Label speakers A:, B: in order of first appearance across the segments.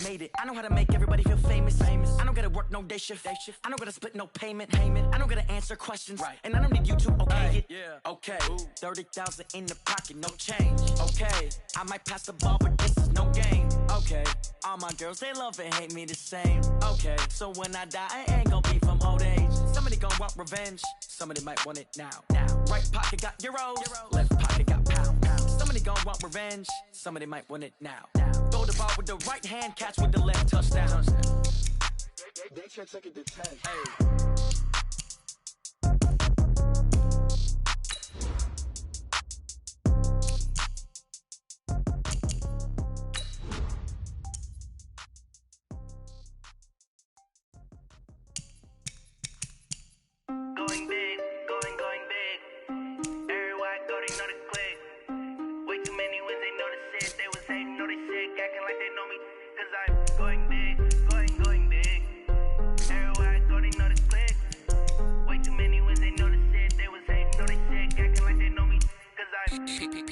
A: made it. I know how to make everybody feel famous. I don't gotta work no day shift. I don't gotta split no payment. I don't gotta answer questions. And I don't need you to okay it. Okay, 30,000 in the pocket, no change. Okay, I might pass the ball, but this is no game. Okay, all my girls, they love and hate me the same. Okay, so when I die, I ain't gonna be from old age. Somebody gon' want revenge. Somebody might want it now. Right pocket got euros, left pocket got pounds. Somebody gon' want revenge. Somebody might want it now. Throw the ball with the right hand, catch with the left, touchdown.
B: They can't take it to 10.
C: Going big, going big. Everywhere I go, they know the click. Way too many wins, they know the shit. They was hating, know they sick, acting like they know me. Cause I'm going big, going big. Everywhere I go, they know the click. Way too many wins, they know the shit. They was hating, know they sick, acting like they know me. Cause I'm
D: PPP,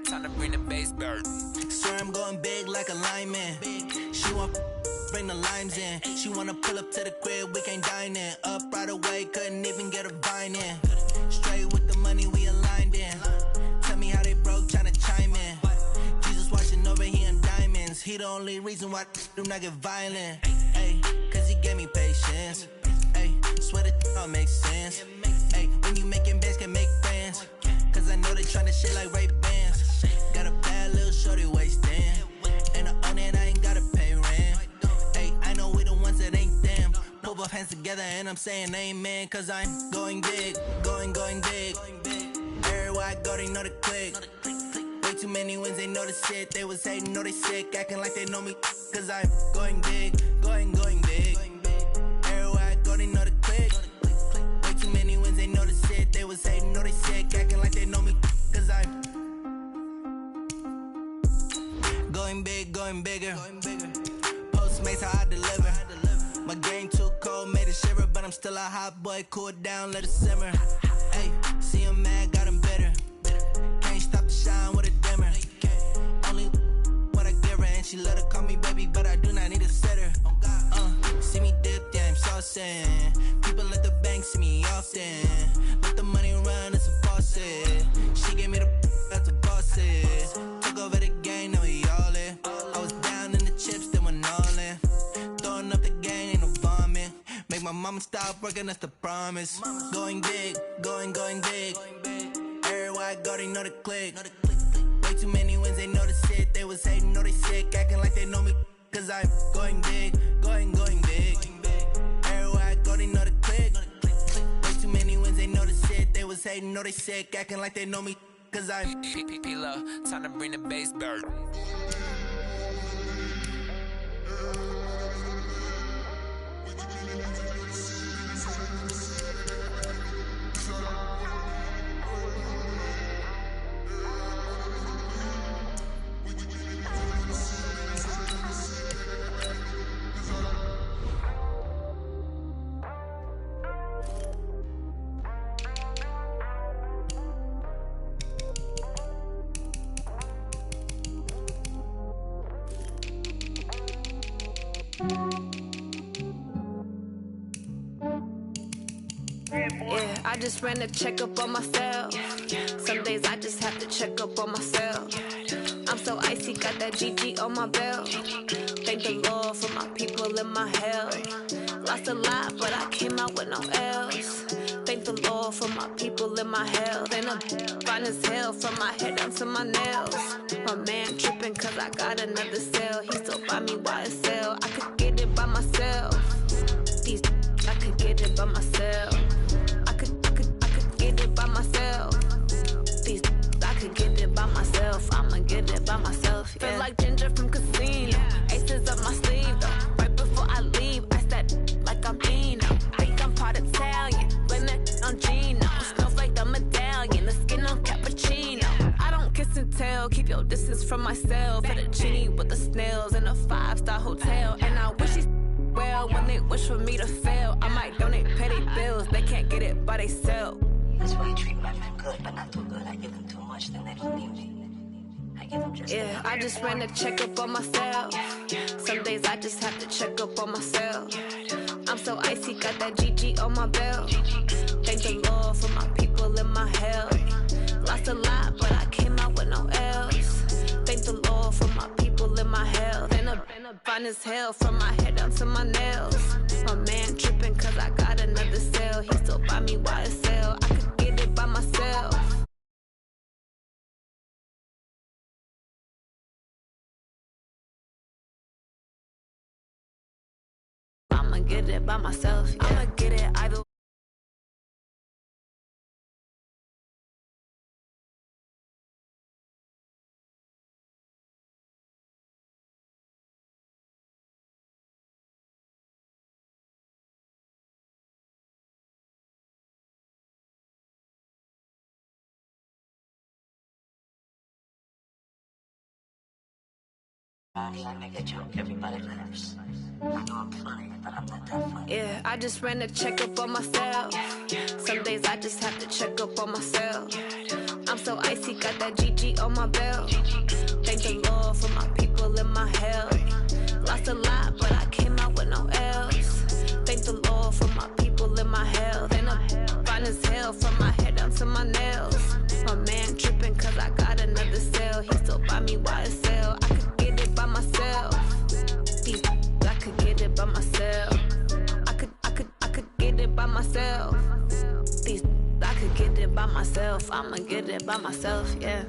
D: time to bring the bass bird.
E: Swear I'm going big like a lineman. She want bring the limes in. She wanna pull up to the crib, we can't dine in. Up right away, couldn't even get a vine in. Straight with the money we aligned in. Tell me how they broke, tryna chime in. Jesus watching over, he in diamonds. He the only reason why do not get violent. Ay, cause he gave me patience. Ay, swear that all makes sense. Ay, when you making bands, can make friends. Cause I know they tryna shit like Ray-Bans. Got a bad little shorty wasting. And I own it, I ain't gotta pay rent. Ay, I know we the ones that ain't them. Pull both hands together and I'm saying amen. Cause I'm going big, going big. Everywhere I go, they know the click. Way too many wins, they know the shit. They was hating, know they sick, acting like they know me. Cause I'm going big, going big. Everywhere I go, they know the click. Way too many wins, they know the shit. They was hating, know they sick, acting like they know me. Cause I'm going big, going bigger. Postmates how I deliver. My game too cold, made it shiver, but I'm still a hot boy. Cool it down, let it simmer. Hey, see him mad, got him bitter. Can't stop the shine with a dimmer. Only what I give her, and she let her call me baby, but I do not need a sitter. See me dip, yeah, I'm saucing. People at the bank see me often. Let the money run, it's a faucet. She gave me the that's a boss it. Took over the game, now we all in. I was down in the chips, then went all in. Throwing up the game, ain't no vomit. Make my mama stop working, that's the promise. Going big, going big. Everywhere I go, they know the click. Way too many wins, they know the shit. They was hating, know they sick, acting like they know me. Cause I'm going big, going big. Everywhere I go, they know the click. Way too many wins, they know the shit. They was hating, know they sick, acting like they know me. Cause I'm
D: PPP, time to bring the bass bird.
F: Yeah, I just ran a checkup on myself. Some days I just have to check up on myself. I'm so icy, got that GG on my belt. Thank the Lord for my people in my health. Lost a lot, but I came out with no L's. Thank the Lord for my people in my health. And I'm fine as hell from my head down to my nails. My man tripping cause I got another cell. He still buy me YSL. I could get it by myself. These I could get it by myself. I could get it by myself. These I could get it by myself. I'ma get it by myself. Yeah. Feel like Ginger from Casino. Aces up my sleeve though. Right before I leave, I said like I'm Dino. Think I'm part Italian. Blame it on Gino. Smells like the medallion. The skin on cappuccino. I don't kiss and tell. Keep your distance from myself. For the genie with the snails in a 5-star hotel. And I wish he's well when they wish for me to fail. I might donate petty bills. They can't get it by themselves.
G: That's why you treat my men good, but not too good. I give them too much, then they don't need me.
F: Yeah, I just ran a checkup on myself. Some days I just have to check up on myself. I'm so icy, got that GG on my belt. Thank the Lord for my people in my health. Lost a lot, but I came out with no else. Thank the Lord for my people in my health. And I'm fine as hell from my head down to my nails. My man tripping cause I got another cell. He still buy me YSL. I could get it by myself. I'ma get it by myself. Yeah. I'ma get it either. Yeah, I just ran a checkup on myself. Some days I just have to check up on myself. I'm so icy, got that GG on my belt. Thank the Lord for my people in my health. Lost a lot, but I came out with no else. Thank the Lord for my people in my health. And I'm fine as hell from my head down to my nails. My man tripping cause I got another cell. He still buy me YSL. I could get it by myself. I could get it by myself. I could get it by myself. I could get it by myself. I'ma get it by myself, yeah.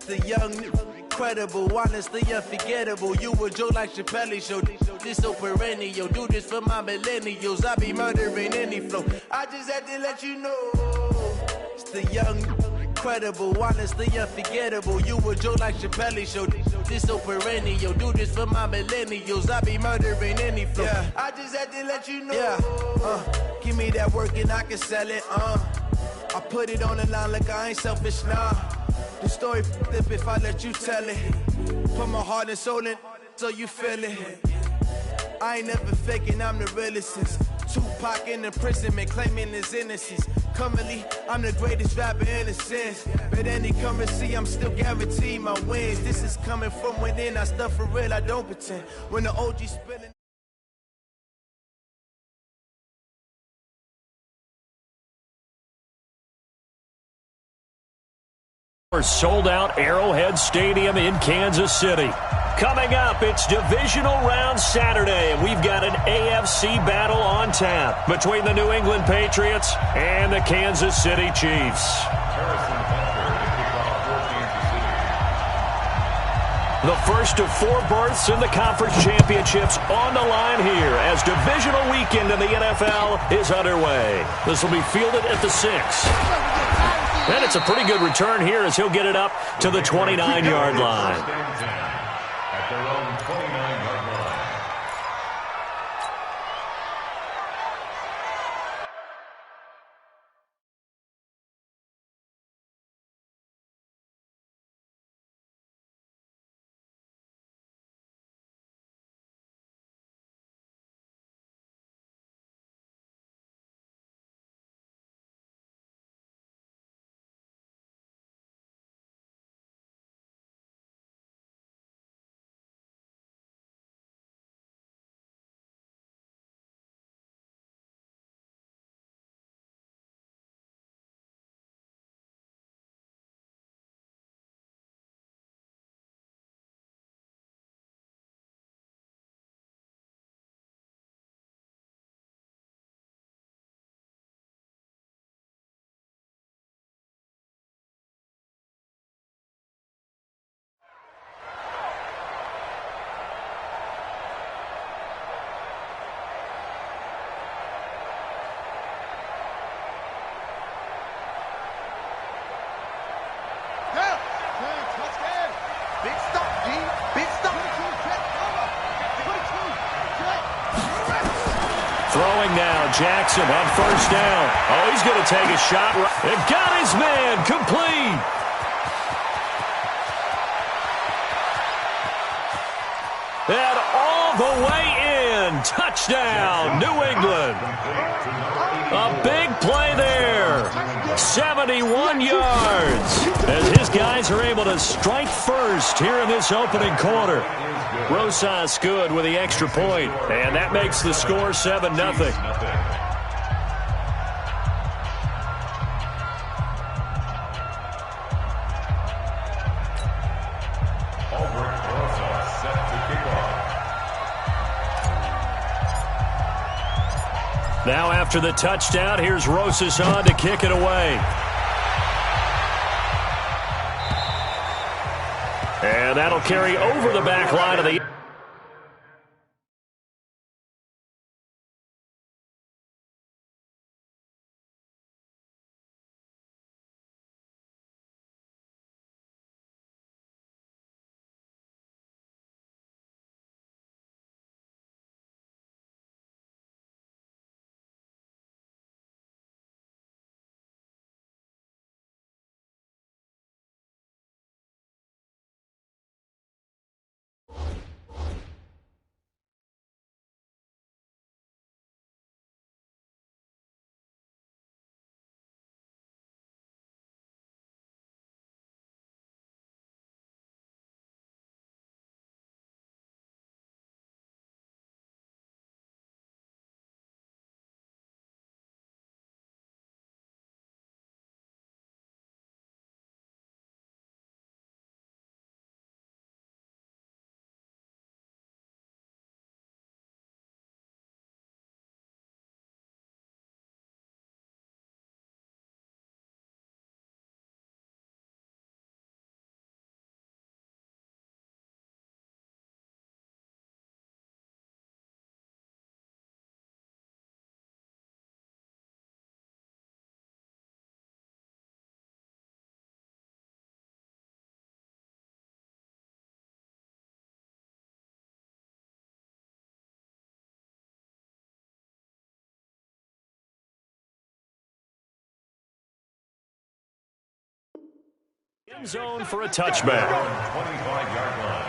E: The young, incredible, honestly unforgettable. You a joke like Chappelle show. This so perennial. Do this for my millennials. I be murdering any flow. I just had to let you know. It's the young, incredible, honestly unforgettable. You a joke like Chappelle show. This so perennial. Do this for my millennials. I be murdering any flow. Yeah. I just had to let you know. Yeah. Give me that work and I can sell it. I put it on the line like I ain't selfish, nah. The story flip if I let you tell it. Put my heart and soul in so you feel it. I ain't never faking, I'm the realest since Tupac in imprisonment, claiming his innocence. Currently, I'm the greatest rapper in a sense. But any currency, I'm still guaranteed my wins. This is coming from within, I stuff for real, I don't pretend. When the OG spilling.
G: Sold-out Arrowhead Stadium in Kansas City. Coming up, it's Divisional Round Saturday, and we've got an AFC battle on tap between the New England Patriots and the Kansas City Chiefs. The first of 4 berths in the conference championships on the line here as divisional weekend in the NFL is underway. This will be fielded at the 6. And it's a pretty good return here as he'll get it up to the 29-yard line. Throwing now, Jackson on first down. Oh, he's going to take a shot. And got his man complete. And all the way in. Touchdown, New England. A big play there. 71 yards. As his guys are able to strike first here in this opening quarter. Rosas good with the extra point. And that makes the score 7-0. Now after the touchdown, here's Rosas on to kick it away. And that'll carry over the back line of the... End zone for a touchback.
H: 25-yard line.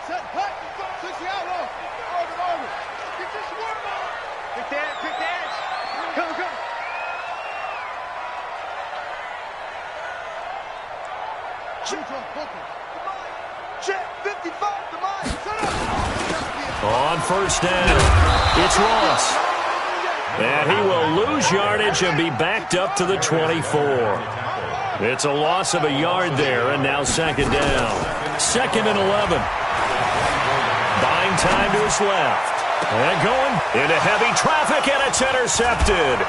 B: Set, hut, 60 out, roll. Over. Get this work on. Pick that. Come. Shoot, focus. Check, 55, the line. Set up.
G: On first down, it's Ross. And he will lose yardage and be backed up to the 24. It's a loss of a yard there, and now second down. 2nd and 11. Buying time to his left. And going into heavy traffic, and it's intercepted.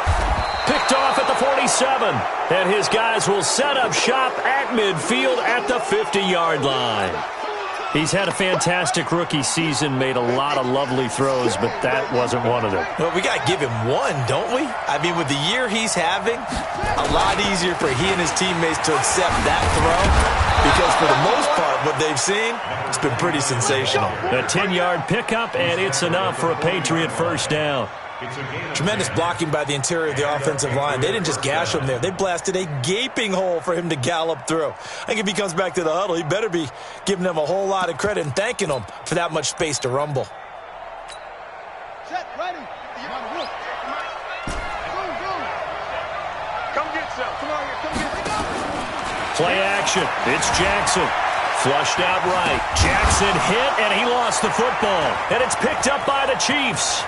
G: Picked off at the 47. And his guys will set up shop at midfield at the 50-yard line. He's had a fantastic rookie season, made a lot of lovely throws, but that wasn't one of them.
I: Well, we got to give him one, don't we? I mean, with the year he's having, a lot easier for he and his teammates to accept that throw because for the most part, what they've seen, it's been pretty sensational.
G: A 10-yard pickup, and it's enough for a Patriot first down.
I: Tremendous blocking by the interior of the offensive line. They didn't just gash him there. They blasted a gaping hole for him to gallop through. I think if he comes back to the huddle, he better be giving them a whole lot of credit and thanking them for that much space to rumble.
B: Set, ready. Come get some. Come on here. Come get some.
G: Play action. It's Jackson. Flushed out right. Jackson hit, and he lost the football. And it's picked up by the Chiefs.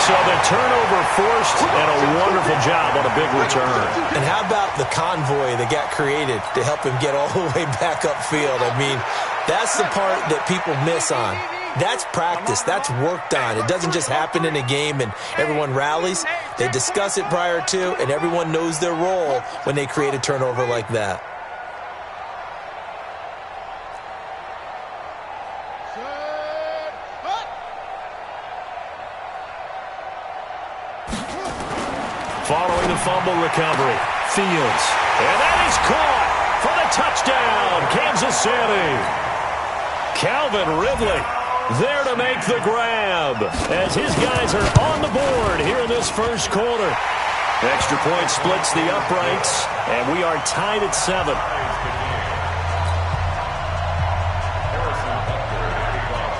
G: So the turnover forced, and a wonderful job on a big return.
I: And how about the convoy that got created to help him get all the way back upfield? I mean, that's the part that people miss on. That's practice. That's worked on. It doesn't just happen in a game and everyone rallies. They discuss it prior to, and everyone knows their role when they create a turnover like that.
G: Following the fumble recovery, Fields. And that is caught for the touchdown, Kansas City. Calvin Ridley there to make the grab as his guys are on the board here in this first quarter. Extra point splits the uprights, and we are tied at 7.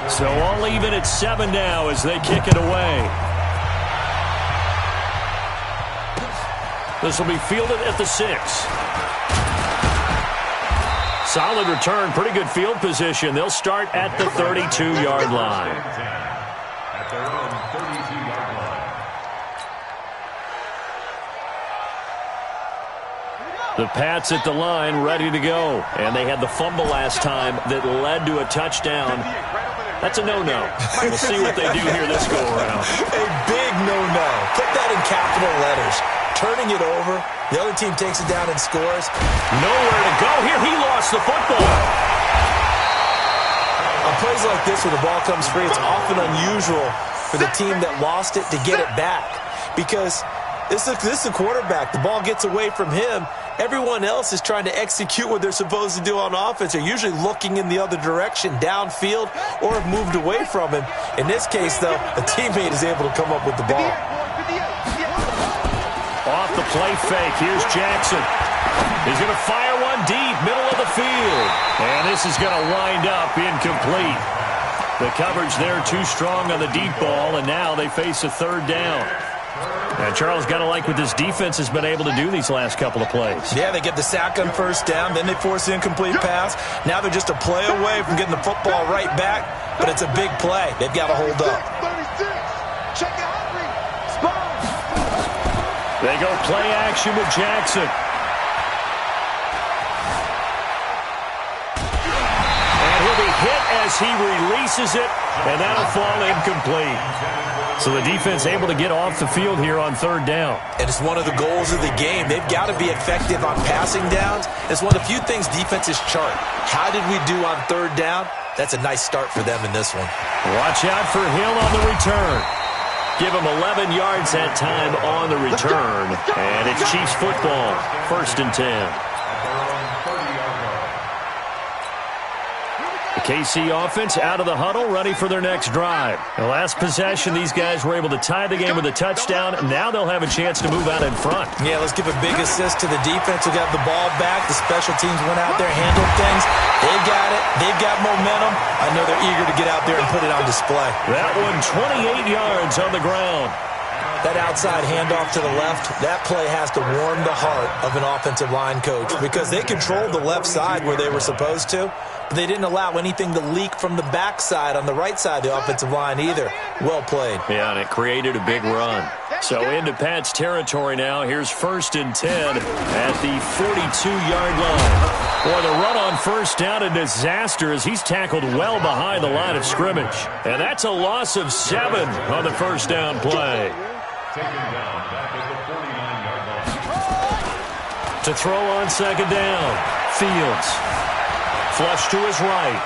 G: So all even at 7 now as they kick it away. This will be fielded at the 6. Solid return, pretty good field position. They'll start at the 32-yard line.
H: At their own 32-yard line.
G: The Pats at the line, ready to go. And they had the fumble last time that led to a touchdown. That's a no-no. We'll see what they do here this go-around.
I: A big no-no. Put that in capital letters. Turning it over. The other team takes it down and scores.
G: Nowhere to go here. He lost the football.
I: On plays like this where the ball comes free, it's often unusual for the team that lost it to get it back. Because this is the quarterback. The ball gets away from him. Everyone else is trying to execute what they're supposed to do on offense. They're usually looking in the other direction, downfield, or have moved away from him. In this case, though, a teammate is able to come up with the ball.
G: Off the play fake, here's Jackson. He's going to fire one deep, middle of the field. And this is going to wind up incomplete. The coverage there too strong on the deep ball, and now they face a third down. And Charles, got to like what this defense has been able to do these last couple of plays.
I: Yeah, they get the sack on first down, then they force the incomplete pass. Now they're just a play away from getting the football right back, but it's a big play. They've got to hold up.
G: They go play action with Jackson. And he'll be hit as he releases it, and that'll fall incomplete. So the defense able to get off the field here on third down.
I: And it's one of the goals of the game. They've got to be effective on passing downs. It's one of the few things defenses chart. How did we do on third down? That's a nice start for them in this one.
G: Watch out for Hill on the return. Give him 11 yards that time on the return. And it's Chiefs football, 1st and 10. The KC offense out of the huddle, ready for their next drive. The last possession, these guys were able to tie the game with a touchdown. Now they'll have a chance to move out in front.
I: Yeah, let's give a big assist to the defense who got the ball back. The special teams went out there, handled things. They got it. They've got momentum. I know they're eager to get out there and put it on display.
G: That one, 28 yards on the ground.
I: That outside handoff to the left, that play has to warm the heart of an offensive line coach because they controlled the left side where they were supposed to, but they didn't allow anything to leak from the backside on the right side of the offensive line either. Well played.
G: Yeah, and it created a big run. So into Pat's territory now. Here's 1st and 10 at the 42-yard line. Boy, the run on first down, a disaster as he's tackled well behind the line of scrimmage. And that's a loss of 7 on the first down play.
H: Taken down back at the 49-yard line.
G: To throw on second down, Fields. Flush to his right.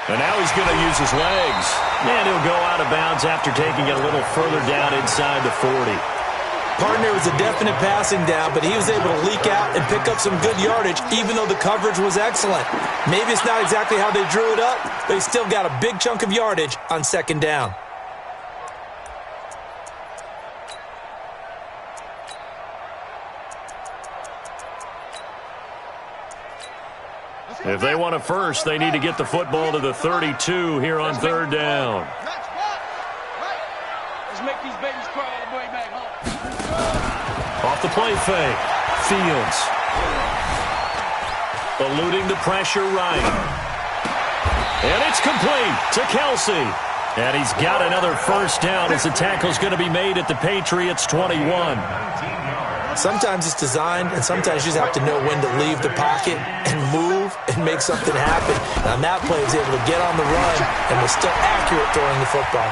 G: And now he's going to use his legs. And he'll go out of bounds after taking it a little further down inside the 40.
I: Partner was a definite passing down, but he was able to leak out and pick up some good yardage, even though the coverage was excellent. Maybe it's not exactly how they drew it up, but he still got a big chunk of yardage on second down.
G: If they want a first, they need to get the football to the 32 here on third down.
B: Let's make these babies cry all the way back home.
G: Off the play fake, Fields. Eluding the pressure right. And it's complete to Kelsey. And he's got another first down as the tackle's going to be made at the Patriots' 21.
I: Sometimes it's designed, and sometimes you just have to know when to leave the pocket and move and make something happen. And on that play, he was able to get on the run and was still accurate throwing the football.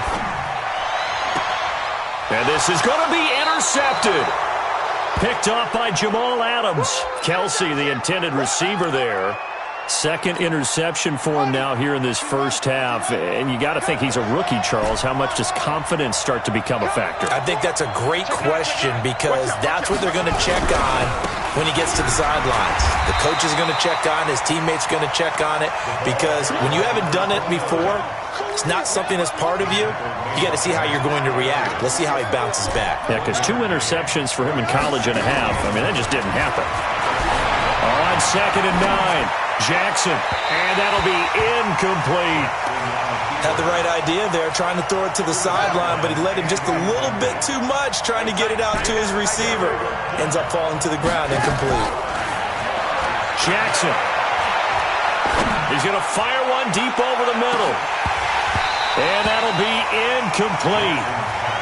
G: And this is going to be intercepted. Picked off by Jamal Adams. Kelsey, the intended receiver there. Second interception for him now here in this first half. And you got to think he's a rookie, Charles. How much does confidence start to become a factor?
I: I think that's a great question because that's what they're going to check on when he gets to the sidelines. The coach is going to check on, his teammates are going to check on it because when you haven't done it before, it's not something that's part of you. You got to see how you're going to react. Let's see how he bounces back.
G: Yeah, because 2 interceptions for him in college and a half. I mean, that just didn't happen. On 2nd and 9. Jackson, and that'll be incomplete.
I: Had the right idea there, trying to throw it to the sideline, but he let him just a little bit too much, trying to get it out to his receiver. Ends up falling to the ground, incomplete.
G: Jackson. He's going to fire one deep over the middle. And that'll be incomplete.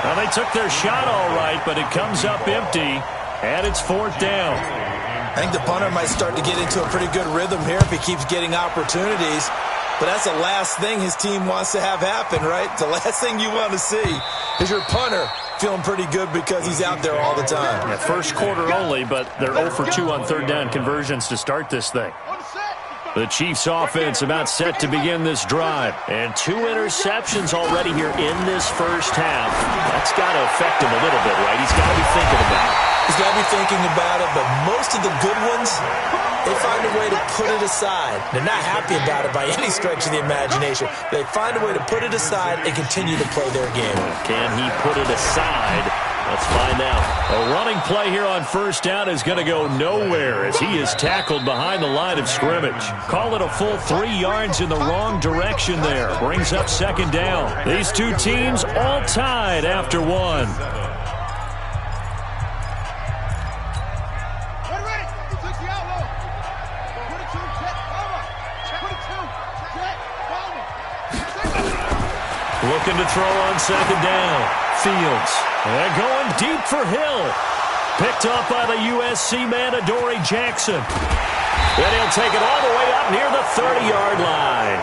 G: Well, they took their shot all right, but it comes up empty, and it's 4th down.
I: I think the punter might start to get into a pretty good rhythm here if he keeps getting opportunities. But that's the last thing his team wants to have happen, right? The last thing you want to see is your punter feeling pretty good because he's out there all the time.
G: Yeah, first quarter only, but they're 0 for 2 on 3rd down conversions to start this thing. The Chiefs offense about set to begin this drive. And 2 interceptions already here in this first half. That's got to affect him a little bit, right? He's got to be thinking about it.
I: He's got to be thinking about it, but most of the good ones, they find a way to put it aside. They're not happy about it by any stretch of the imagination. They find a way to put it aside and continue to play their game.
G: Can he put it aside? Let's find out. A running play here on 1st down is going to go nowhere as he is tackled behind the line of scrimmage. Call it a full 3 yards in the wrong direction there. Brings up 2nd down. These two teams all tied after 1. Looking to throw on 2nd down. Fields. And going deep for Hill. Picked up by the USC man, Adoree Jackson. And he'll take it all the way up near the 30-yard line.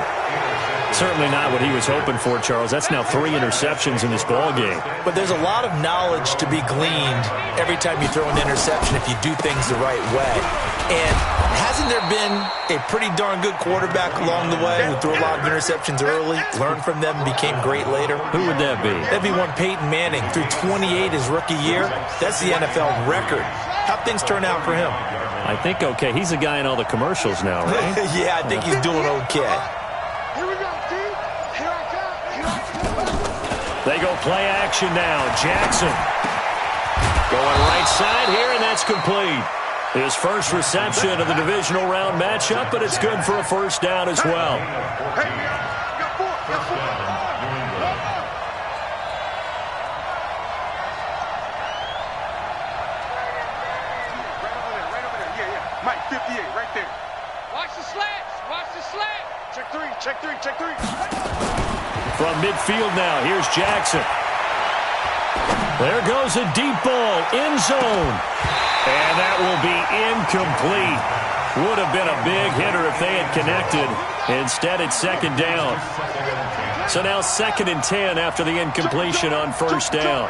G: Certainly not what he was hoping for, Charles. That's now 3 interceptions in this ball game.
I: But there's a lot of knowledge to be gleaned every time you throw an interception if you do things the right way. And hasn't there been a pretty darn good quarterback along the way who threw a lot of interceptions early, learned from them, and became great later?
G: Who would that be?
I: That'd be one Peyton Manning. Threw 28 his rookie year. That's the NFL record. How'd things turn out for him?
G: I think okay. He's a guy in all the commercials now, right?
I: Yeah, I think he's doing okay.
G: They go play action now. Jackson going right side here, and that's complete. His first reception of the divisional round matchup, but it's good for a 1st down as well.
B: Mike, 58, right there. Watch the slants. Watch the slant. Check 3, check 3, check 3.
G: From midfield now, here's Jackson. There goes a deep ball, end zone. And that will be incomplete. Would have been a big hitter if they had connected. Instead, it's 2nd down. So now 2nd and 10 after the incompletion on 1st down.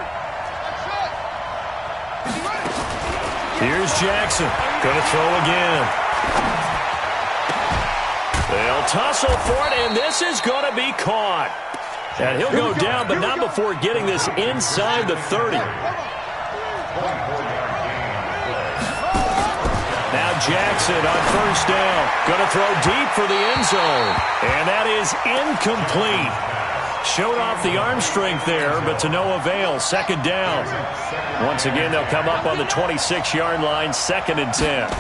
G: Here's Jackson. Going to throw again. They'll tussle for it, and this is going to be caught. And he'll go down, but not before getting this inside the 30. Now Jackson on 1st down. Going to throw deep for the end zone. And that is incomplete. Showed off the arm strength there, but to no avail. 2nd down. Once again, they'll come up on the 26-yard line. 2nd and 10.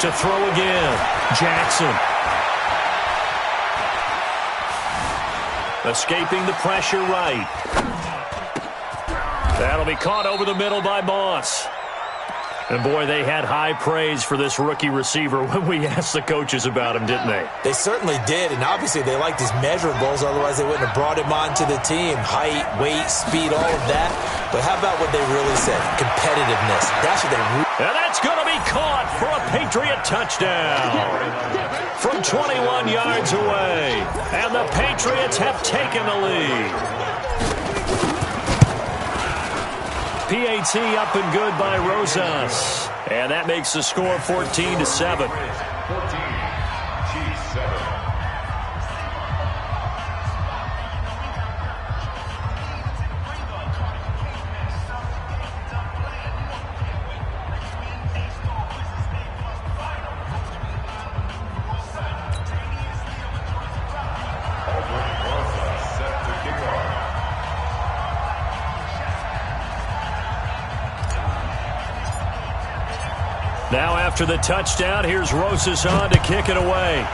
G: To throw again. Jackson. Escaping the pressure right. That'll be caught over the middle by Moss. And, boy, they had high praise for this rookie receiver when we asked the coaches about him, didn't they?
I: They certainly did, and obviously they liked his measurables. Otherwise, they wouldn't have brought him onto the team. Height, weight, speed, all of that. But how about what they really said? Competitiveness. That's what they really...
G: And that's going to be caught for a Patriot touchdown from 21 yards away. And the Patriots have taken the lead. PAT up and good by Rosas. And that makes the score 14-7. Now after the touchdown, here's Rosas on to kick it away.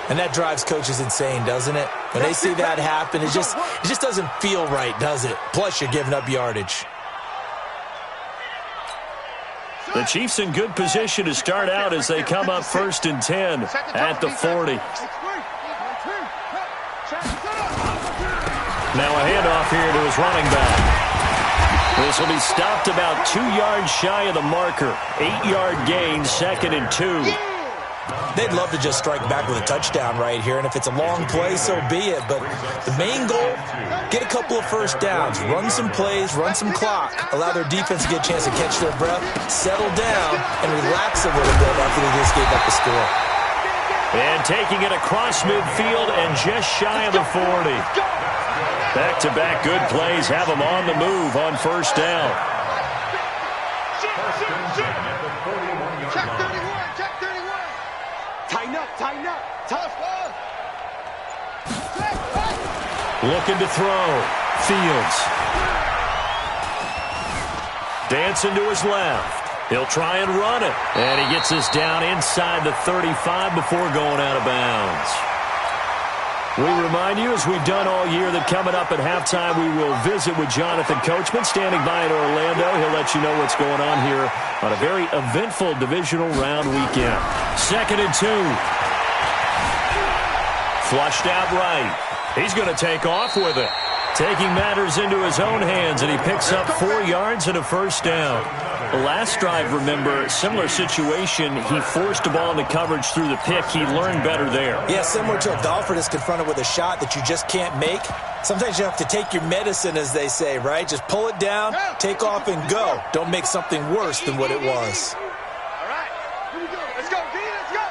I: And that drives coaches insane, doesn't it? When they see that happen, it just doesn't feel right, does it? Plus, you're giving up yardage.
G: The Chiefs in good position to start out as they come up 1st and 10 at the 40. Now a handoff here to his running back. This will be stopped about 2 yards shy of the marker. 8-yard gain, 2nd and 2.
I: They'd love to just strike back with a touchdown right here, and if it's a long play, so be it. But the main goal, get a couple of first downs, run some plays, run some clock, allow their defense to get a chance to catch their breath, settle down, and relax a little bit after they just gave up the score.
G: And taking it across midfield and just shy of the 40. Back-to-back good plays have them on the move on 1st down.
B: Check 31, check 31. Tighten up, tough one.
G: Looking to throw. Fields. Dancing to his left. He'll try and run it. And he gets this down inside the 35 before going out of bounds. We remind you, as we've done all year, that coming up at halftime, we will visit with Jonathan Coachman, standing by in Orlando. He'll let you know what's going on here on a very eventful divisional round weekend. 2nd and 2. Flushed out right. He's going to take off with it. Taking matters into his own hands, and he picks up 4 yards and a 1st down. The last drive, remember, similar situation. He forced the ball into coverage through the pick. He learned better there.
I: Yeah, similar to a golfer that's confronted with a shot that you just can't make. Sometimes you have to take your medicine, as they say, right? Just pull it down, take off, and go. Don't make something worse than what it was.
B: All right, here we go. Let's go, D, let's go.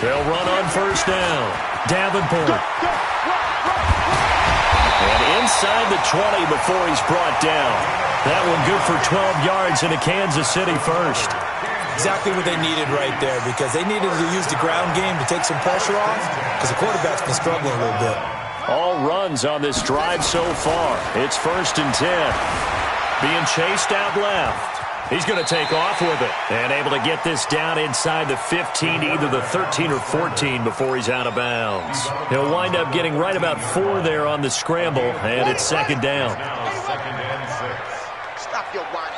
G: They'll run on 1st down. Davenport. And inside the 20 before he's brought down. That one good for 12 yards into Kansas City 1st.
I: Exactly what they needed right there, because they needed to use the ground game to take some pressure off, because the quarterback's been struggling a little bit.
G: All runs on this drive so far. It's 1st and 10. Being chased out left. He's going to take off with it and able to get this down inside the 15 to either the 13 or 14 before he's out of bounds. He'll wind up getting right about 4 there on the scramble, and it's 2nd down.
B: Stop your body.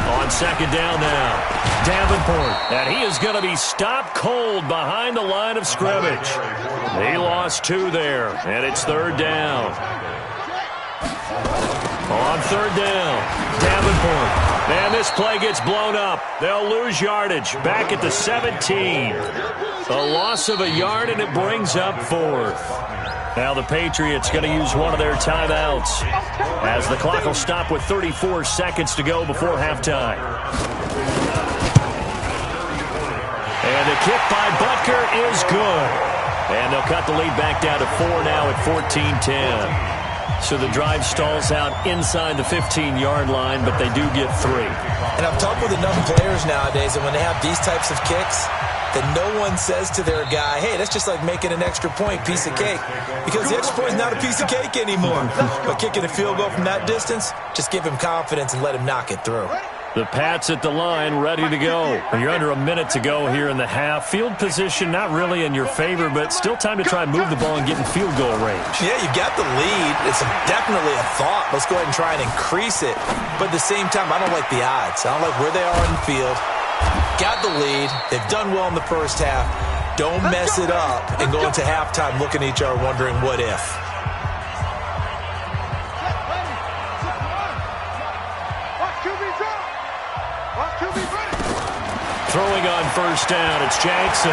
G: On 2nd down now, Davenport, and he is going to be stopped cold behind the line of scrimmage. He lost 2 there, and it's 3rd down. On 3rd down, Davenport. And this play gets blown up. They'll lose yardage back at the 17. A loss of a yard, and it brings up 4th. Now the Patriots going to use one of their timeouts as the clock will stop with 34 seconds to go before halftime. And the kick by Butker is good. And they'll cut the lead back down to 4 now at 14-10. So the drive stalls out inside the 15-yard line, but they do get 3.
I: And I've talked with enough players nowadays that when they have these types of kicks, that no one says to their guy, hey, that's just like making an extra point, piece of cake. Because the extra point is not a piece of cake anymore. But kicking a field goal from that distance, just give him confidence and let him knock it through.
G: The Pats at the line, ready to go. You're under a minute to go here in the half. Field position not really in your favor, but still time to try and move the ball and get in field goal range.
I: Yeah, you got the lead. It's definitely a thought. Let's go ahead and try and increase it. But at the same time, I don't like the odds. I don't like where they are in the field. Got the lead. They've done well in the first half. Don't mess it up and go into halftime looking at each other wondering what if.
G: Throwing on 1st down, it's Jackson.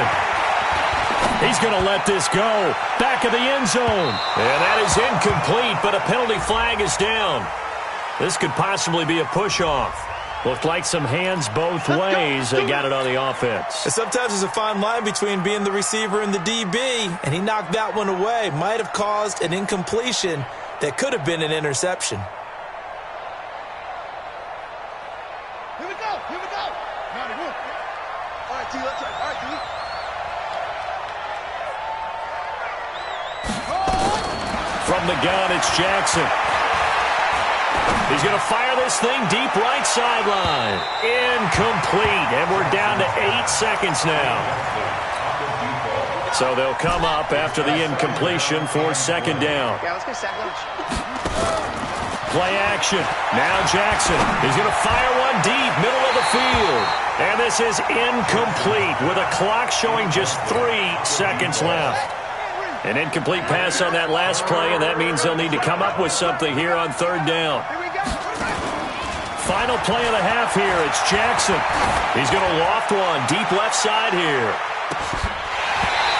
G: He's going to let this go. Back of the end zone. And that is incomplete, but a penalty flag is down. This could possibly be a push-off. Looked like some hands both ways. They got it on the offense.
I: Sometimes there's a fine line between being the receiver and the DB, and he knocked that one away. Might have caused an incompletion that could have been an interception.
B: Here we go. Here we go. All right, D, let's all right, D.
G: From the gun, it's Jackson. He's going to fire this thing deep right sideline. Incomplete, and we're down to 8 seconds now. So they'll come up after the incompletion for second down.
B: Yeah, let's get sack lunch.
G: Play action. Now Jackson. He's going to fire one deep, middle of the field. And this is incomplete with a clock showing just 3 seconds left. An incomplete pass on that last play, and that means they'll need to come up with something here on third down. Final play of the half here. It's Jackson. He's going to loft one deep left side here.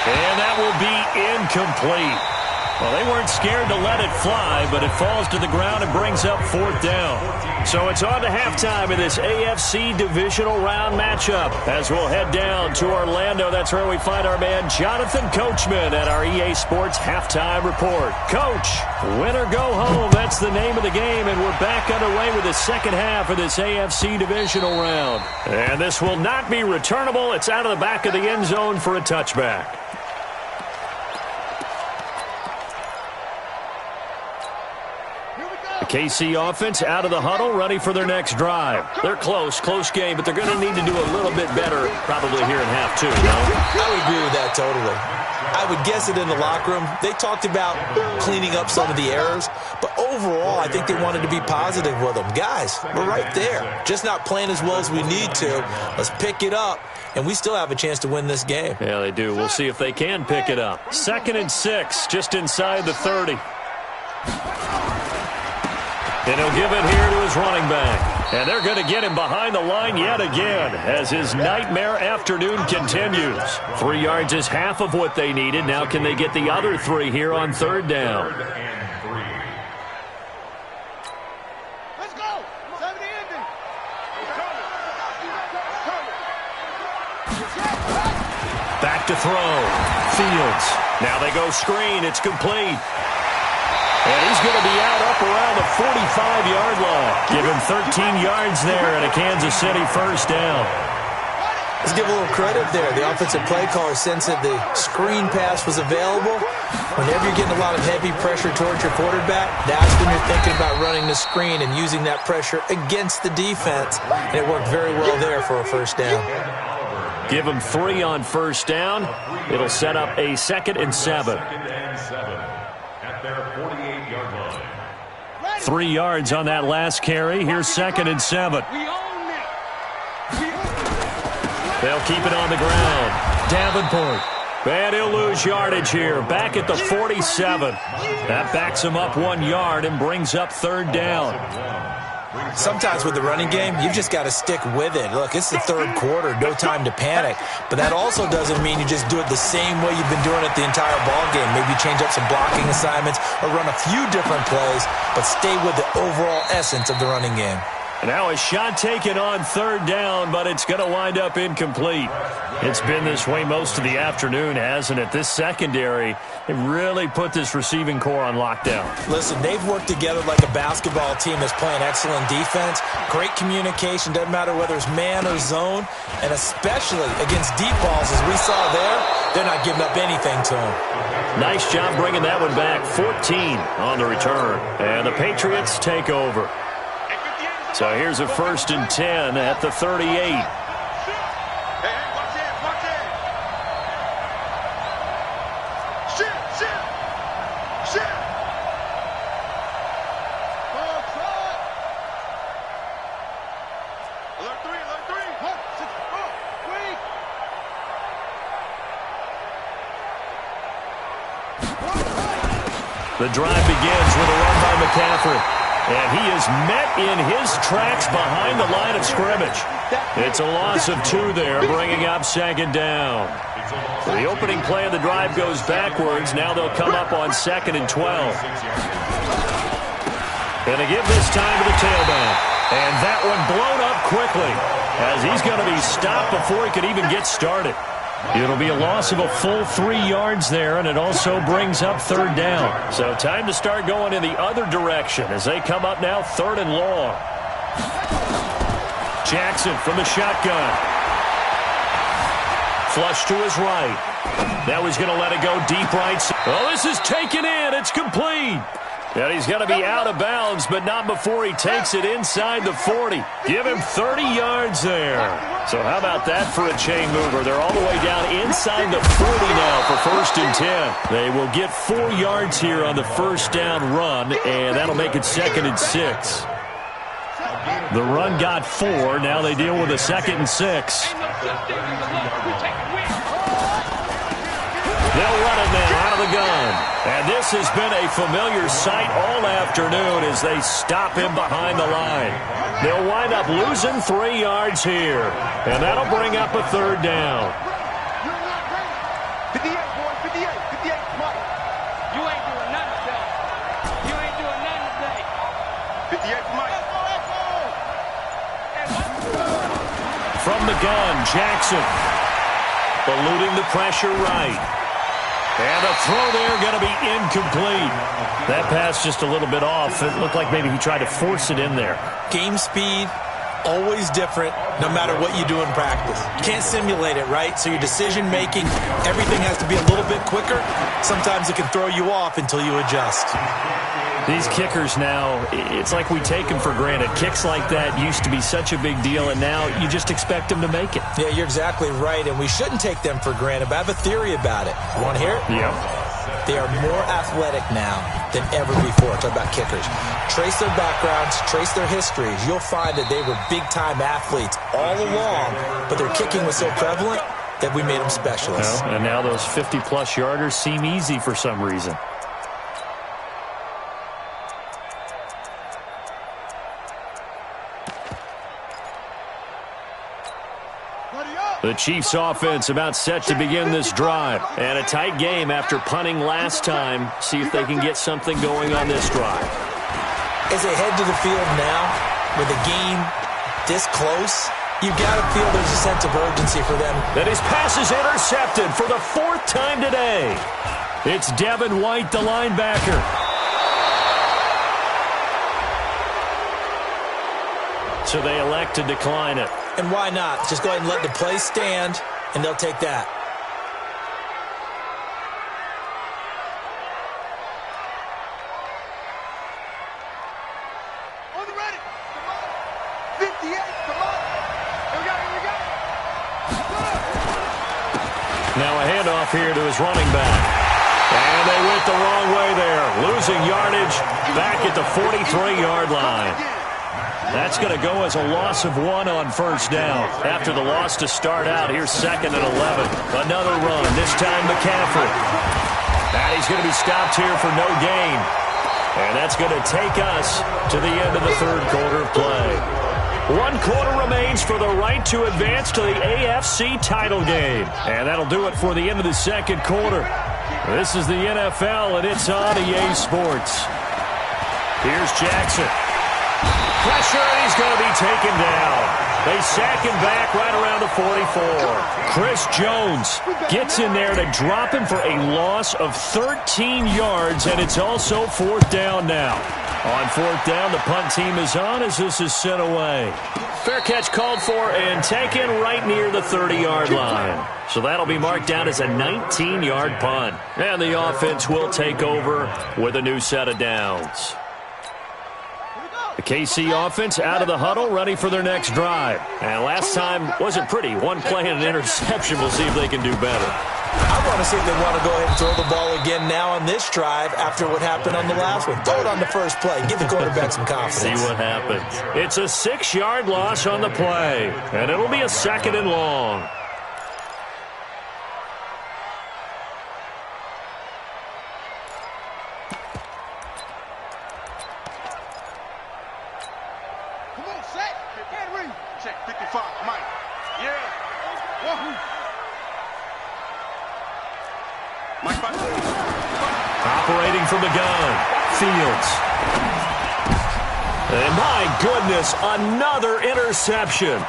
G: And that will be incomplete. Well, they weren't scared to let it fly, but it falls to the ground and brings up fourth down. So it's on to halftime in this AFC divisional round matchup. As we'll head down to Orlando, that's where we find our man Jonathan Coachman at our EA Sports Halftime Report. Coach, win or go home, that's the name of the game, and we're back underway with the second half of this AFC divisional round. And this will not be returnable. It's out of the back of the end zone for a touchback. KC offense out of the huddle, ready for their next drive. They're close game, but they're going to need to do a little bit better probably here in half two, no?
I: I would agree with that totally. I would guess it in the locker room. They talked about cleaning up some of the errors, but overall, I think they wanted to be positive with them. Guys, we're right there. Just not playing as well as we need to. Let's pick it up, and we still have a chance to win this game.
G: Yeah, they do. We'll see if they can pick it up. 2nd and 6, just inside the 30. And he'll give it here to his running back. And they're going to get him behind the line yet again as his nightmare afternoon continues. 3 yards is half of what they needed. Now can they get the other 3 here on third down?
B: Let's go. 70 ending.
G: Back to throw. Fields. Now they go screen. It's complete. And he's going to be out up around the 45-yard line. Give him 13 yards there and a Kansas City first down.
I: Let's give a little credit there. The offensive play caller sensed that the screen pass was available. Whenever you're getting a lot of heavy pressure towards your quarterback, that's when you're thinking about running the screen and using that pressure against the defense. And it worked very well there for a first down.
G: Give him 3 on first down. It'll set up a 2nd and 7.
H: At their 48-yard line.
G: 3 yards on that last carry. Here's 2nd and 7. They'll keep it on the ground. Davenport. And he'll lose yardage here. Back at the 47. That backs him up 1 yard and brings up third down.
I: Sometimes with the running game, you've just got to stick with it. Look, it's the third quarter, no time to panic. But that also doesn't mean you just do it the same way you've been doing it the entire ball game. Maybe change up some blocking assignments or run a few different plays, but stay with the overall essence of the running game.
G: Now a shot taken on third down, but it's going to wind up incomplete. It's been this way most of the afternoon, hasn't it? This secondary, it really put this receiving core on lockdown.
I: Listen, they've worked together like a basketball team that's playing excellent defense. Great communication, doesn't matter whether it's man or zone, and especially against deep balls, as we saw there, they're not giving up anything to them.
G: Nice job bringing that one back. 14 on the return. And the Patriots take over. So here's a 1st and 10 at the 38.
B: Hey, watch it. Shit. Alert 3.
G: The drive begins with a run by McCaffrey. And he is met in his tracks behind the line of scrimmage. It's a loss of 2 there, bringing up 2nd down. The opening play of the drive goes backwards. Now they'll come up on 2nd and 12. And they give this time to the tailback. quickly, as he's going to be stopped before he could even get started. It'll be a loss of a full 3 yards there, and it also brings up third down. So time to start going in the other direction as they come up now 3rd and long. Jackson from the shotgun. Flush to his right. Now he's going to let it go deep right. Oh, this is taken in. It's complete. And he's going to be out of bounds, but not before he takes it inside the 40. Give him 30 yards there. So how about that for a chain mover? They're all the way down inside the 40 now for 1st and 10. They will get 4 yards here on the first down run, and that'll make it 2nd and 6. The run got 4. Now they deal with a 2nd and 6. They'll run it now out of the gun. And this has been a familiar sight all afternoon as they stop him behind the line. They'll wind up losing 3 yards here. And that'll bring up a 3rd down.
B: 58, boy, 58, 58, Mike. You ain't doing nothing today. You ain't doing nothing today. 58, Mike.
G: From the gun, Jackson. Eluding the pressure right. And a throw there going to be incomplete. That pass just a little bit off. It looked like maybe he tried to force it in there.
I: Game speed, always different, no matter what you do in practice. You can't simulate it, right? So your decision-making, everything has to be a little bit quicker. Sometimes it can throw you off until you adjust.
G: These kickers now, it's like we take them for granted. Kicks like that used to be such a big deal, and now you just expect them to make it.
I: Yeah, you're exactly right, and we shouldn't take them for granted, but I have a theory about it. You want to hear it?
G: Yeah.
I: They are more athletic now than ever before. Talk about kickers. Trace their backgrounds, trace their histories. You'll find that they were big-time athletes all along, but their kicking was so prevalent that we made them specialists.
G: Well, and now those 50-plus yarders seem easy for some reason. The Chiefs offense about set to begin this drive. And a tight game after punting last time. See if they can get something going on this drive.
I: As they head to the field now, with the game this close, you've got to feel there's a sense of urgency for them.
G: And his pass is intercepted for the 4th time today. It's Devin White, the linebacker. So they elect to decline it.
I: And why not? Just go ahead and let the play stand, and they'll take that.
B: On the ready. Come on. 58, come on. Here we go.
G: Now a handoff here to his running back. And they went the wrong way there. Losing yardage back at the 43-yard line. That's going to go as a loss of 1 on first down. After the loss to start out, here's 2nd and 11. Another run, this time McCaffrey. And he's going to be stopped here for no gain. And that's going to take us to the end of the 3rd quarter of play. 1 quarter remains for the right to advance to the AFC title game. And that'll do it for the end of the 2nd quarter. This is the NFL, and it's on EA Sports. Here's Jackson. Pressure, and he's going to be taken down. They sack him back right around the 44. Chris Jones gets in there to drop him for a loss of 13 yards, and it's also 4th down now. On 4th down, the punt team is on as this is sent away. Fair catch called for and taken right near the 30-yard line. So that'll be marked down as a 19-yard punt. And the offense will take over with a new set of downs. The KC offense out of the huddle, ready for their next drive. And last time wasn't pretty. 1 play and an interception. We'll see if they can do better.
I: I want to see if they want to go ahead and throw the ball again now on this drive after what happened on the last one. Throw it on the first play. Give the quarterback some confidence.
G: See what happens. It's a 6-yard loss on the play. And it'll be a 2nd and long.
B: Check 55, Mike. Yeah. Wahoo. Mike back.
G: Operating from the gun. Fields. And my goodness, another interception.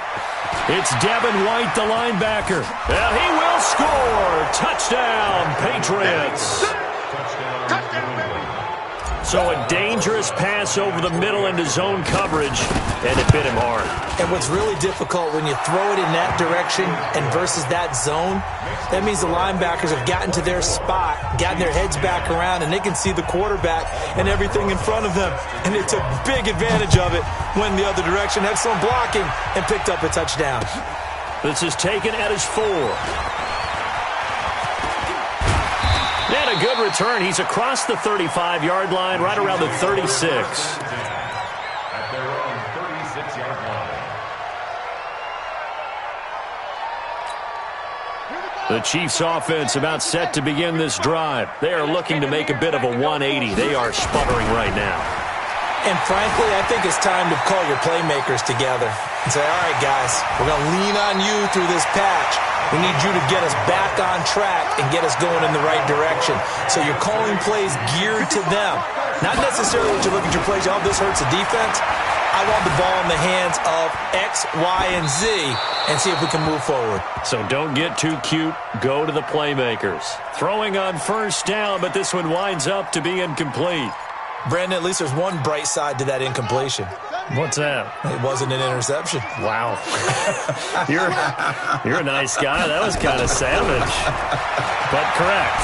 G: It's Devin White, the linebacker. And he will score. Touchdown, Patriots. So a dangerous pass over the middle into zone coverage, and it bit him hard.
I: And what's really difficult when you throw it in that direction and versus that zone, that means the linebackers have gotten to their spot, gotten their heads back around, and they can see the quarterback and everything in front of them. And they took big advantage of it, went the other direction, had some blocking, and picked up a touchdown.
G: This is taken at his 4. And a good return. He's across the 35-yard line, right around the 36.
H: At their own 36-yard line.
G: The Chiefs' offense about set to begin this drive. They are looking to make a bit of a 180. They are sputtering right now.
I: And frankly, I think it's time to call your playmakers together and say, all right, guys, we're going to lean on you through this patch. We need you to get us back on track and get us going in the right direction. So you're calling plays geared to them. Not necessarily what you look at your plays, oh, this hurts the defense. I want the ball in the hands of X, Y, and Z and see if we can move forward.
G: So don't get too cute. Go to the playmakers. Throwing on first down, but this one winds up to be incomplete.
I: Brandon, at least there's one bright side to that incompletion.
G: What's that?
I: It wasn't an interception.
G: Wow. You're a nice guy. That was kind of savage. But correct.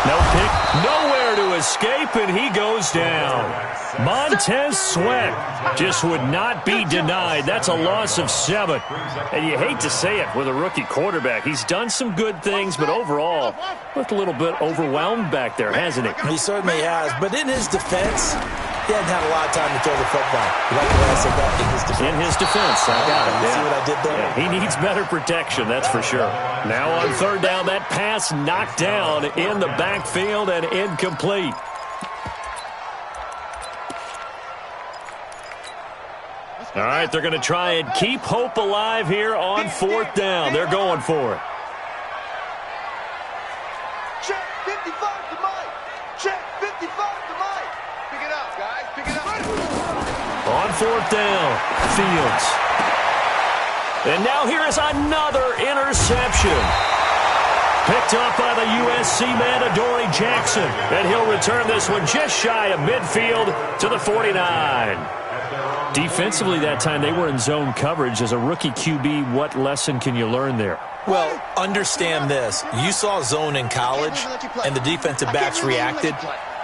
G: No pick. Nowhere to escape, and he goes down. Montez Sweat just would not be denied. That's a loss of 7. And you hate to say it with a rookie quarterback. He's done some good things, but overall, looked a little bit overwhelmed back there, hasn't he?
I: He certainly has. But in his defense, he hadn't had a lot of time to throw the football. You like the way I said that? In his defense.
G: In his defense. I got it.
I: You see what I did there?
G: Yeah, he needs better protection, that's for sure. Now on third down, that pass knocked down in the backfield and incomplete. All right, they're going to try and keep hope alive here on fourth down. They're going for it.
B: Check 55 to Mike. Check 55 to Mike. Pick it up, guys. Pick it up.
G: On fourth down, Fields. And now here is another interception. Picked up by the USC man, Adoree Jackson. And he'll return this one just shy of midfield to the 49. Defensively that time, they were in zone coverage. As a rookie QB, what lesson can you learn there?
I: Well, understand this. You saw zone in college, and the defensive backs reacted,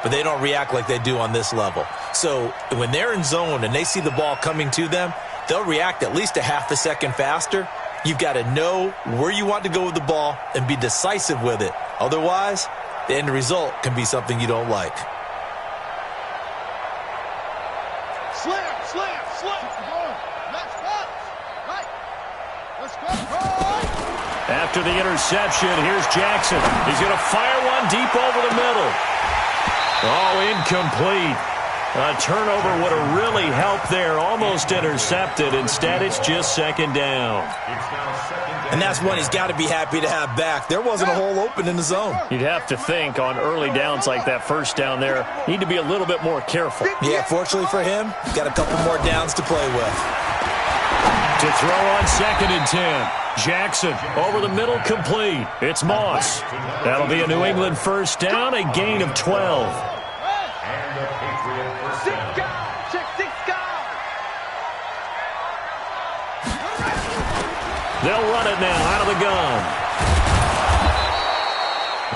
I: but they don't react like they do on this level. So when they're in zone and they see the ball coming to them, they'll react at least a half a second faster. You've got to know where you want to go with the ball and be decisive with it. Otherwise, the end result can be something you don't like.
B: Slam. Let's go.
G: After the interception, here's Jackson. He's going to fire one deep over the middle. Oh, incomplete. A turnover would have really helped there. Almost intercepted. Instead, it's just second down.
I: And that's one he's got to be happy to have back. There wasn't a hole open in the zone.
G: You'd have to think on early downs like that first down there, need to be a little bit more careful.
I: Yeah, fortunately for him, he's got a couple more downs to play with.
G: To throw on second and 10. Jackson over the middle, complete. It's Moss. That'll be a New England first down, a gain of 12.
H: And the Patriot first down.
B: Check 6 guys.
G: They'll run it now out of the gun.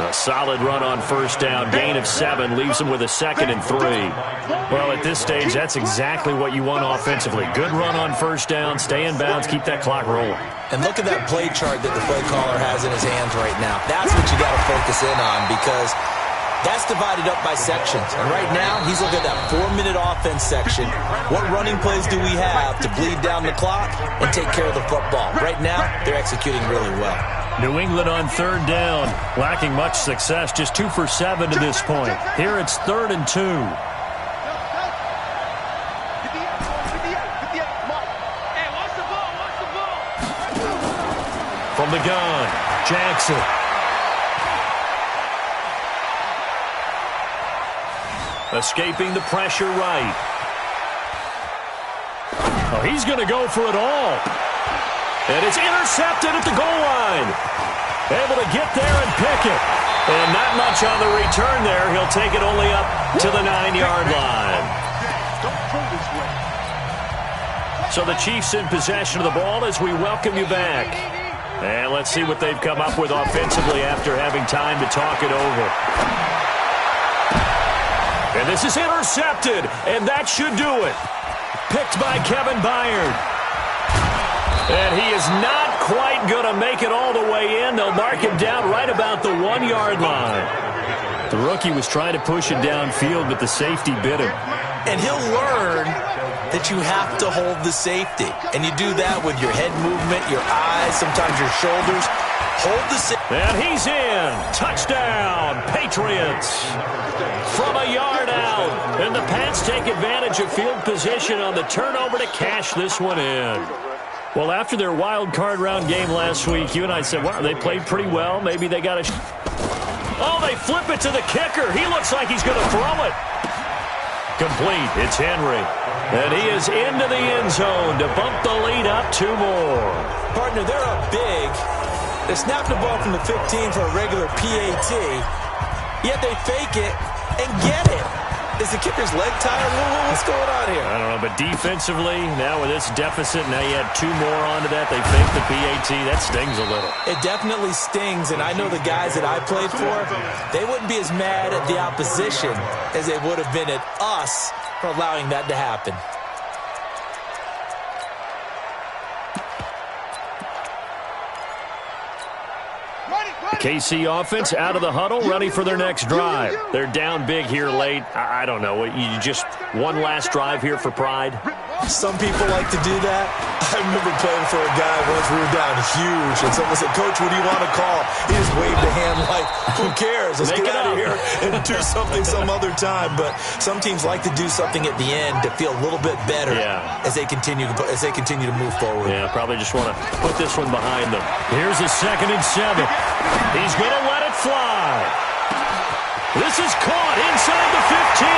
G: A solid run on first down. Gain of 7 leaves them with a second and 3. Well, at this stage, that's exactly what you want offensively. Good run on first down. Stay in bounds. Keep that clock rolling.
I: And look at that play chart that the play caller has in his hands right now. That's what you got to focus in on because that's divided up by sections. And right now, he's looking at that 4-minute offense section. What running plays do we have to bleed down the clock and take care of the football? Right now, they're executing really well.
G: New England on third down, lacking much success, just 2 for 7 to this point. Here it's 3rd and 2. From the gun, Jackson. Escaping the pressure right. Oh, he's going to go for it all. And it's intercepted at the goal line. Able to get there and pick it. And not much on the return there. He'll take it only up to the 9-yard line. So the Chiefs in possession of the ball as we welcome you back. And let's see what they've come up with offensively after having time to talk it over. And this is intercepted, and that should do it. Picked by Kevin Byard. And he is not quite going to make it all the way in. They'll mark him down right about the 1-yard line. The rookie was trying to push it downfield, but the safety bit him.
I: And he'll learn that you have to hold the safety. And you do that with your head movement, your eyes, sometimes your shoulders. Hold the safety.
G: And he's in. Touchdown, Patriots. From a yard out. And the Pats take advantage of field position on the turnover to cash this one in. Well, after their wild card round game last week, you and I said, wow, they played pretty well. Maybe they got a... Oh, they flip it to the kicker. He looks like he's going to throw it. Complete. It's Henry. And he is into the end zone to bump the lead up 2 more.
I: Partner, they're up big. They snap the ball from the 15 for a regular PAT, yet they fake it and get it. Is the kicker's leg tired? What's going on here?
G: I don't know, but defensively, now with this deficit, now you add 2 more onto that. They fake the PAT. That stings a little.
I: It definitely stings, and I know the guys that I played for, they wouldn't be as mad at the opposition as they would have been at us for allowing that to happen.
G: KC offense out of the huddle, ready for their next drive. They're down big here late. I don't know. You just one last drive here for pride?
I: Some people like to do that. I remember playing for a guy once. We were down huge, and someone said, Coach, what do you want to call? He just waved a hand like, who cares? Let's get out of here and do something some other time. But some teams like to do something at the end to feel a little bit better as they continue to move forward.
G: Yeah, probably just want to put this one behind them. Here's a 2nd and 7. He's going to let it fly. This is caught inside the 15.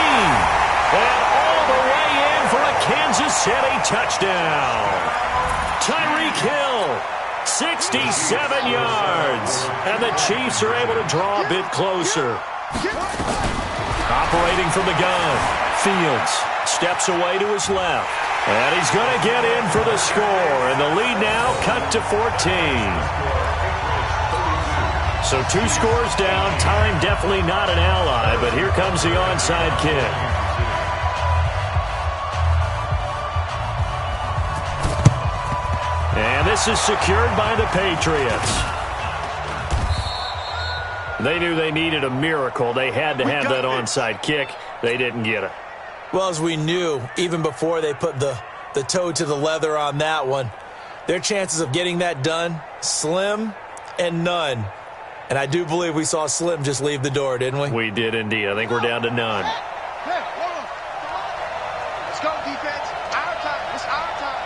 G: And all the way in for a Kansas City touchdown. Tyreek Hill, 67 yards. And the Chiefs are able to draw a bit closer. Operating from the gun, Fields steps away to his left. And he's going to get in for the score. And the lead now cut to 14. So 2 scores down. Time definitely not an ally, but here comes the onside kick. And this is secured by the Patriots. They knew they needed a miracle. They had to have that onside kick. They didn't get it.
I: Well, as we knew, even before they put the toe to the leather on that one, their chances of getting that done, slim and none. And I do believe we saw Slim just leave the door, didn't we?
G: We did indeed. I think we're down to none.
B: Hey, hold on. Let's go, defense. Our time. It's our time.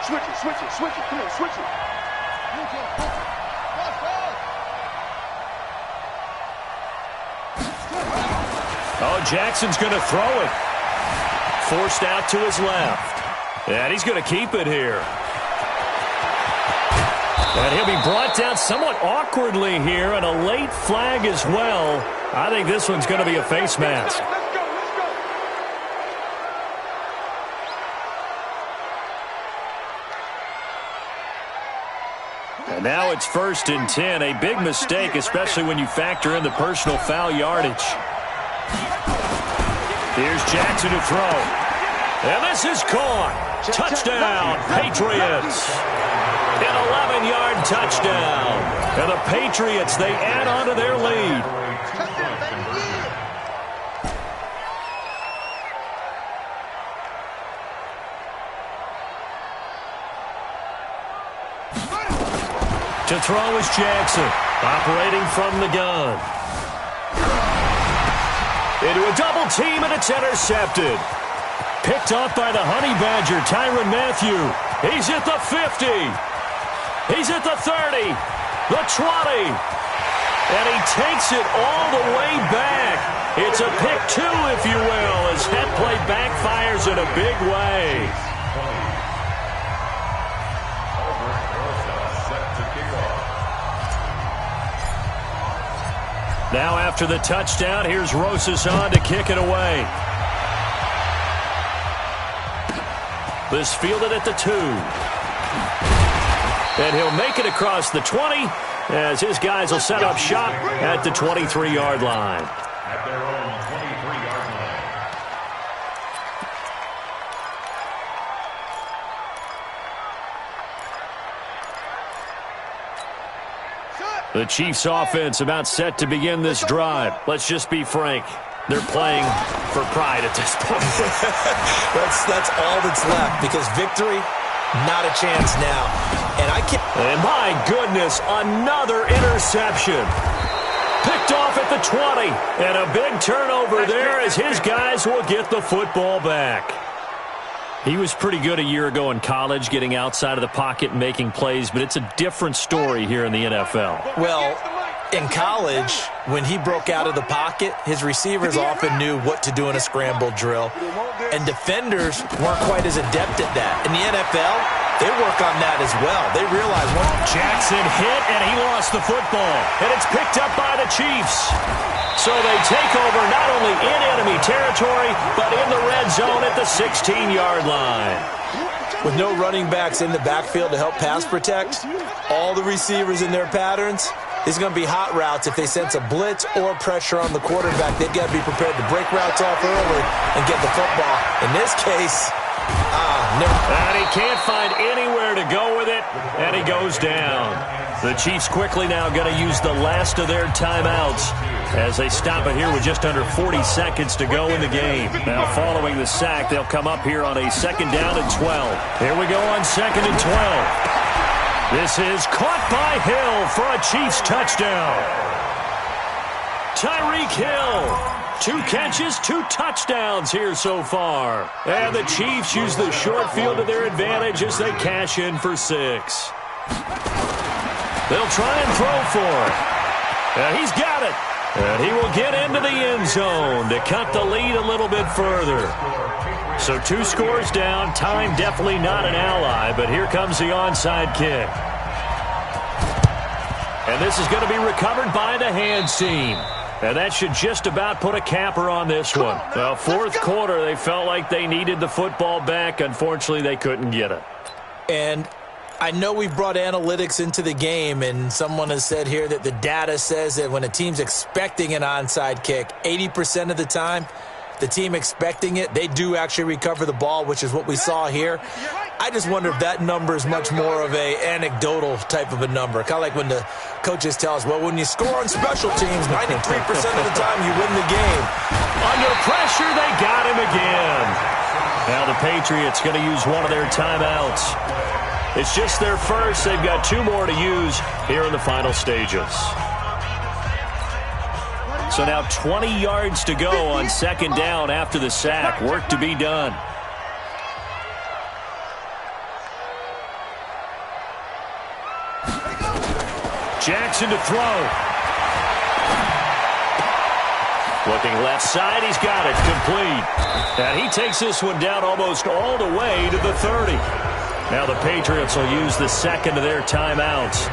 B: Switch it. Come on, switch it.
G: Oh, Jackson's going to throw it. Forced out to his left. And he's going to keep it here. And he'll be brought down somewhat awkwardly here, and a late flag as well. I think this one's going to be a face mask.
B: Let's go.
G: And now it's 1st and 10. A big mistake, especially when you factor in the personal foul yardage. Here's Jackson to throw. And this is caught. Touchdown, Patriots. An 11-yard touchdown. And the Patriots, they add on to their lead. To throw is Jackson, operating from the gun. Into a double team, and it's intercepted. Picked off by the Honey Badger, Tyrann Mathieu. He's at the 50. He's at the 30, the 20. And he takes it all the way back. It's a pick 2, if you will, as that play backfires. in a big way. Now after the touchdown, here's Rosas on to kick it away. This fielded at the 2. And he'll make it across the 20 as his guys will set up shop at the 23-yard line.
H: At their own 23-yard line.
G: The Chiefs offense about set to begin this drive. Let's just be frank. They're playing for pride at this point.
I: That's all that's left because victory, not a chance now.
G: And my goodness, another interception. Picked off at the 20. And a big turnover there as his guys will get the football back. He was pretty good a year ago in college, getting outside of the pocket and making plays, but it's a different story here in the NFL.
I: Well, in college, when he broke out of the pocket, his receivers often knew what to do in a scramble drill, and defenders weren't quite as adept at that. In the NFL, they work on that as well. They realize when
G: Jackson hit, and he lost the football, and it's picked up by the Chiefs. So they take over not only in enemy territory, but in the red zone at the 16-yard line.
I: With no running backs in the backfield to help pass protect, all the receivers in their patterns, these are going to be hot routes. If they sense a blitz or pressure on the quarterback, they've got to be prepared to break routes off early and get the football. In this case, no.
G: And he can't find anywhere to go with it, and he goes down. The Chiefs quickly now going to use the last of their timeouts as they stop it here with just under 40 seconds to go in the game. Now following the sack, they'll come up here on a 2nd down and 12. Here we go on 2nd and 12. This is caught by Hill for a Chiefs touchdown. Tyreek Hill. 2 catches, 2 touchdowns here so far. And the Chiefs use the short field to their advantage as they cash in for 6. They'll try and throw for it. And he's got it. And he will get into the end zone to cut the lead a little bit further. So 2 scores down. Time definitely not an ally, but here comes the onside kick. And this is going to be recovered by the hands team. And that should just about put a capper on this one. Well, 4th quarter, they felt like they needed the football back. Unfortunately, they couldn't get it.
I: And I know we brought analytics into the game, and someone has said here that the data says that when a team's expecting an onside kick, 80% of the time, the team expecting it, they do actually recover the ball, which is what we saw here. I just wonder if that number is much more of a anecdotal type of a number. Kind of like when the coaches tell us, well, when you score on special teams, 93% of the time you win the game.
G: Under pressure, they got him again. Now the Patriots going to use one of their timeouts. It's just their first. They've got 2 more to use here in the final stages. So now 20 yards to go on 2nd down after the sack. Work to be done. Jackson to throw. Looking left side, he's got it, complete. And he takes this one down almost all the way to the 30. Now the Patriots will use the 2nd of their timeouts.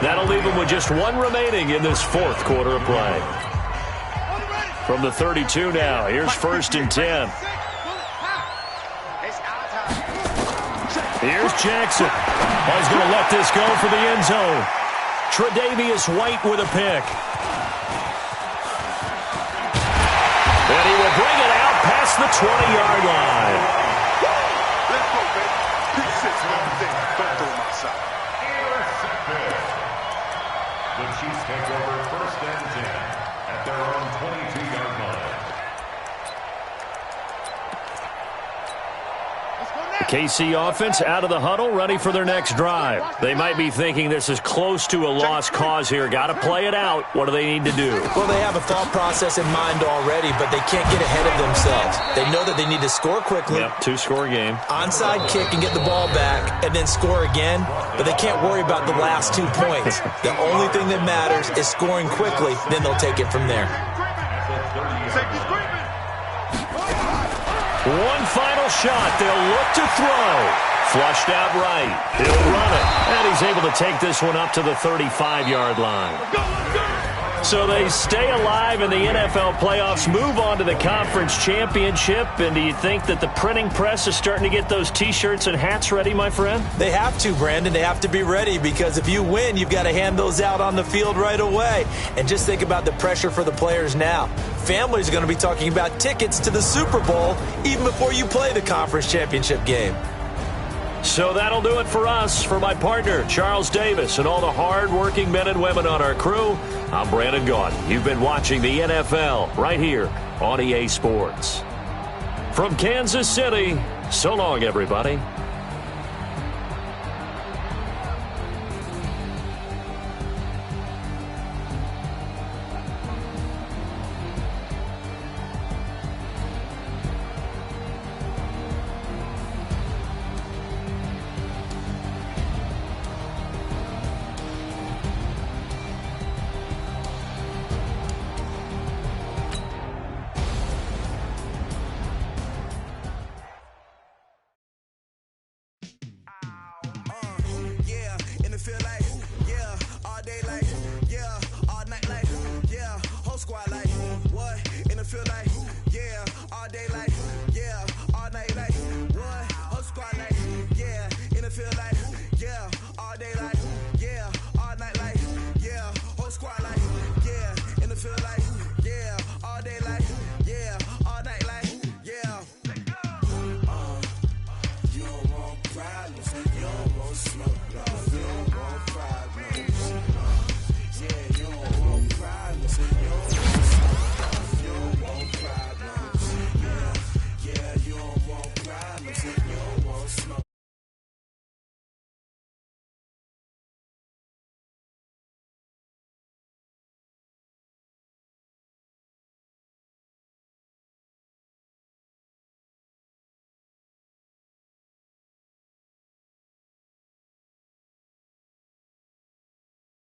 G: That'll leave them with just 1 remaining in this 4th quarter of play. From the 32 now, here's 1st and 10. Here's Jackson. Oh, he's going to let this go for the end zone. Tre'Davious White with a pick. And he will bring it out past the 20-yard line.
B: Let's go, baby. Pick 6, one thing. Don't throw my side.
H: The Chiefs take over 1st and 10 at their own 22-yard line.
G: The KC offense out of the huddle, ready for their next drive. They might be thinking this is close to a lost cause here. Got to play it out. What do they need to do?
I: Well, they have a thought process in mind already, but they can't get ahead of themselves. They know that they need to score quickly.
G: Yep, 2-score game.
I: Onside kick and get the ball back and then score again, but they can't worry about the last 2 points. The only thing that matters is scoring quickly, then they'll take it from there.
G: One final shot. They'll look to throw. Flushed out right. He'll run it. And he's able to take this one up to the 35-yard line. So they stay alive in the NFL playoffs, move on to the conference championship. And do you think that the printing press is starting to get those T-shirts and hats ready, my friend?
I: They have to, Brandon. They have to be ready because if you win, you've got to hand those out on the field right away. And just think about the pressure for the players now. Families are going to be talking about tickets to the Super Bowl even before you play the conference championship game.
G: So that'll do it for us. For my partner, Charles Davis, and all the hard-working men and women on our crew, I'm Brandon Gaudin. You've been watching the NFL right here on EA Sports. From Kansas City, so long, everybody.
E: Squad like, what? In the field like,